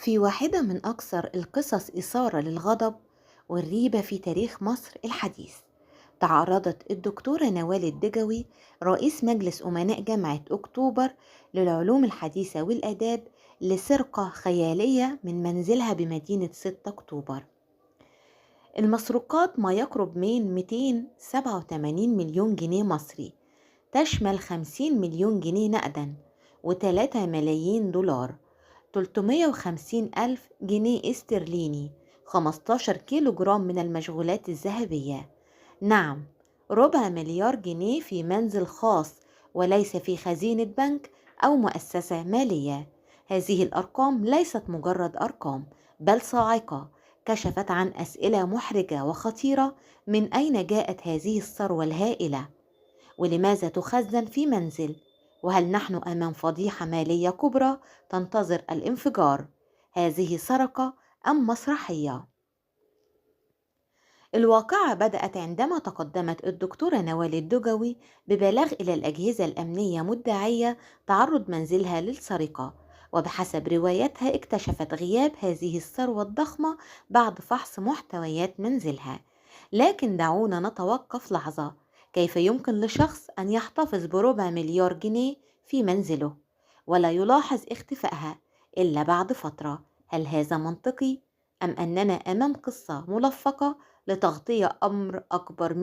في واحدة من أكثر القصص إثارة للغضب والريبة في تاريخ مصر الحديث، تعرضت الدكتورة نوال الدجوي رئيس مجلس أمناء جامعة أكتوبر للعلوم الحديثة والآداب لسرقة خيالية من منزلها بمدينة 6 أكتوبر. المسروقات ما يقرب من 287 مليون جنيه مصري، تشمل 50 مليون جنيه نقدا و3 ملايين دولار، 350 ألف جنيه استرليني، 15 كيلو جرام من المشغولات الذهبية. نعم، ربع مليار جنيه في منزل خاص وليس في خزينة بنك أو مؤسسة مالية. هذه الأرقام ليست مجرد أرقام، بل صاعقة، كشفت عن أسئلة محرجة وخطيرة: من أين جاءت هذه الثروة الهائلة؟ ولماذا تخزن في منزل؟ وهل نحن أمام فضيحة مالية كبرى تنتظر الانفجار؟ هذه سرقة أم مسرحية؟ الواقعة بدأت عندما تقدمت الدكتورة نوال الدجوي ببلاغ إلى الأجهزة الأمنية مدعية تعرض منزلها للسرقة، وبحسب روايتها اكتشفت غياب هذه الثروة الضخمة بعد فحص محتويات منزلها. لكن دعونا نتوقف لحظة، كيف يمكن لشخص أن يحتفظ بربع مليار جنيه في منزله ولا يلاحظ اختفائها إلا بعد فترة؟ هل هذا منطقي؟ أم أننا أمام قصة ملفقة لتغطية أمر أكبر